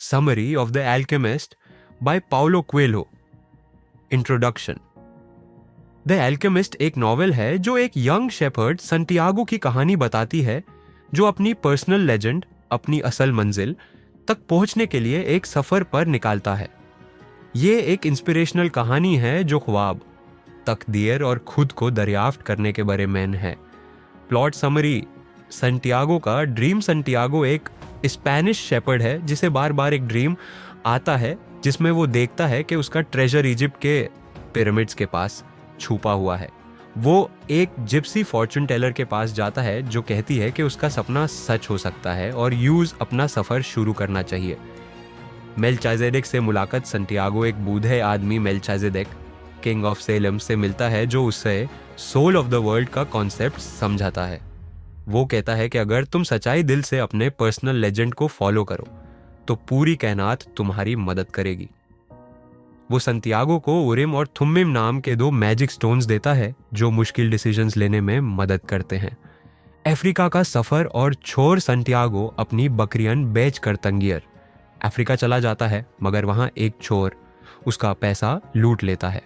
Summary of the Alchemist by Paulo Coelho. Introduction. The alchemist एक novel है जो एक यंग शेपर्ड संटियागो की कहानी बताती है, जो अपनी पर्सनल लेजेंड, अपनी असल मंजिल तक पहुंचने के लिए एक सफर पर निकालता है. ये एक इंस्पिरेशनल कहानी है जो ख्वाब, तकदीर और खुद को दरियाफ्त करने के बारे में है. Plot summary. संटियागो का ड्रीम. संटियागो एक स्पेनिश शेपर्ड है जिसे बार बार एक ड्रीम आता है जिसमें वो देखता है कि उसका ट्रेजर इजिप्ट के पिरामिड्स के पास छुपा हुआ है. वो एक जिप्सी फॉर्चून टेलर के पास जाता है जो कहती है कि उसका सपना सच हो सकता है और यूज अपना सफर शुरू करना चाहिए. मेल्चाजेदेक से मुलाकात. संटियागो एक बूढ़े आदमी मेल्चाजेदेक, किंग ऑफ सेलम, से मिलता है जो उसे सोल ऑफ द वर्ल्ड का कॉन्सेप्ट समझाता है. वो कहता है कि अगर तुम सच्चाई दिल से अपने पर्सनल लेजेंड को फॉलो करो तो पूरी कायनात तुम्हारी मदद करेगी. वो संटियागो को उरिम और थुम्मिम नाम के 2 मैजिक स्टोन्स देता है जो मुश्किल डिसीजंस लेने में मदद करते हैं. अफ्रीका का सफर और छोर. संटियागो अपनी बकरियन बेच कर तंगियर अफ्रीका चला जाता है, मगर वहां एक छोर उसका पैसा लूट लेता है.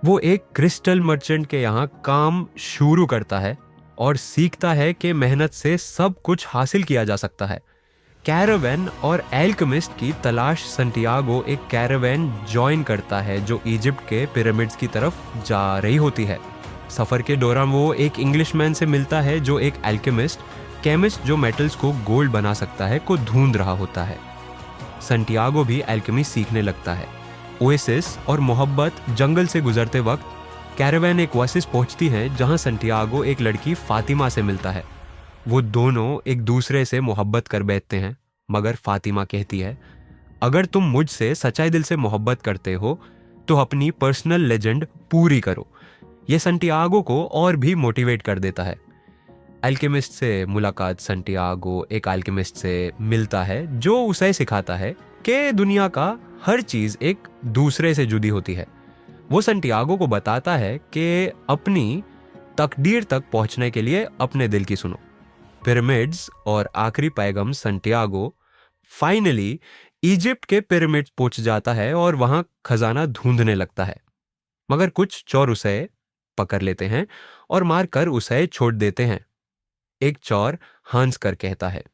वो एक क्रिस्टल मर्चेंट के यहाँ काम शुरू करता है और सीखता है कि मेहनत से सब कुछ हासिल किया जा सकता है. कैरावैन और एल्केमिस्ट की तलाश. संटियागो एक कैरावैन ज्वाइन करता है जो इजिप्ट के पिरामिड्स की तरफ जा रही होती है. सफर के दौरान वो एक इंग्लिशमैन से मिलता है जो एक एल्केमिस्ट, केमिस्ट जो मेटल्स को गोल्ड बना सकता है, को ढूंढ रहा होता है. संटियागो भी एल्केमी सीखने लगता है. ओएसिस और मोहब्बत. जंगल से गुजरते वक्त कैरावैन एक ओएसिस पहुंचती है जहां संटियागो एक लड़की फातिमा से मिलता है. वो दोनों एक दूसरे से मोहब्बत कर बैठते हैं, मगर फातिमा कहती है, अगर तुम मुझसे सच्चाई दिल से मोहब्बत करते हो तो अपनी पर्सनल लेजेंड पूरी करो. ये संटियागो को और भी मोटिवेट कर देता है. अल्केमिस्ट से मुलाकात. संटियागो एक अल्केमिस्ट से मिलता है जो उसे सिखाता है कि दुनिया का हर चीज एक दूसरे से जुड़ी होती है. वो संटियागो को बताता है कि अपनी तकदीर तक पहुंचने के लिए अपने दिल की सुनो. पिरामिड्स और आखिरी पैगाम. संटियागो फाइनली इजिप्ट के पिरामिड्स पहुंच जाता है और वहां खजाना ढूंढने लगता है, मगर कुछ चोर उसे पकड़ लेते हैं और मारकर उसे छोड़ देते हैं. एक चोर हंस कर कहता है,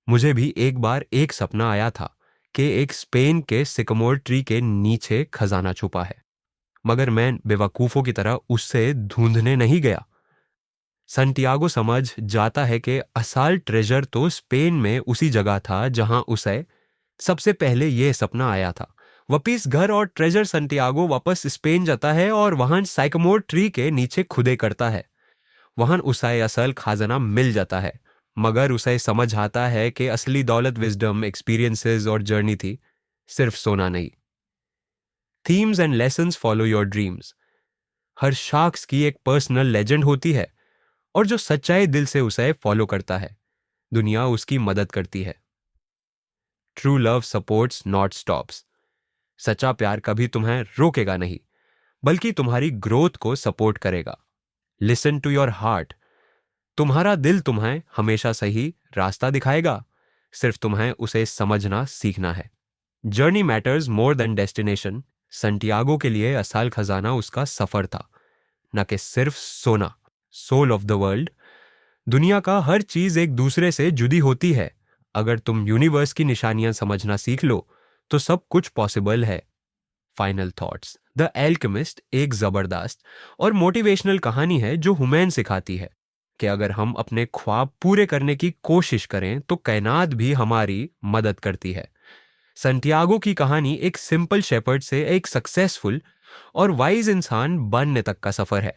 मुझे भी एक बार एक सपना आया था कि एक स्पेन के सिकमोर ट्री के नीचे खजाना छुपा है, मगर मैं बेवकूफों की तरह उससे ढूंढने नहीं गया. संटियागो समझ जाता है कि असल ट्रेजर तो स्पेन में उसी जगह था जहां उसे सबसे पहले यह सपना आया था. वापिस घर और ट्रेजर. संटियागो वापस स्पेन जाता है और वहां साइकमोर ट्री के नीचे खुदे करता है. वहां उसे असल खजाना मिल जाता है, मगर उसे समझ आता है कि असली दौलत विजडम, एक्सपीरियंसेस और जर्नी थी, सिर्फ सोना नहीं. Themes and lessons. Follow your dreams. हर शख्स की एक पर्सनल लेजेंड होती है और जो सच्चाई दिल से उसे फॉलो करता है, दुनिया उसकी मदद करती है. True love supports not stops. सच्चा प्यार कभी तुम्हें रोकेगा नहीं, बल्कि तुम्हारी ग्रोथ को सपोर्ट करेगा. Listen to your heart. तुम्हारा दिल तुम्हें हमेशा सही रास्ता दिखाएगा, सिर्फ तुम्हें उसे समझना सीखना है. Journey matters more than destination. Santiago के लिए असल खजाना उसका सफर था, न कि सिर्फ सोना. Soul of the world. दुनिया का हर चीज एक दूसरे से जुड़ी होती है. अगर तुम यूनिवर्स की निशानियां समझना सीख लो तो सब कुछ पॉसिबल है. Final thoughts. द एल्केमिस्ट एक जबरदस्त और मोटिवेशनल कहानी है जो हमें सिखाती है कि अगर हम अपने ख्वाब पूरे करने की कोशिश करें तो कायनात भी हमारी मदद करती है. संटियागो की कहानी एक सिंपल शेपर्ड से एक सक्सेसफुल और वाइज इंसान बनने तक का सफर है.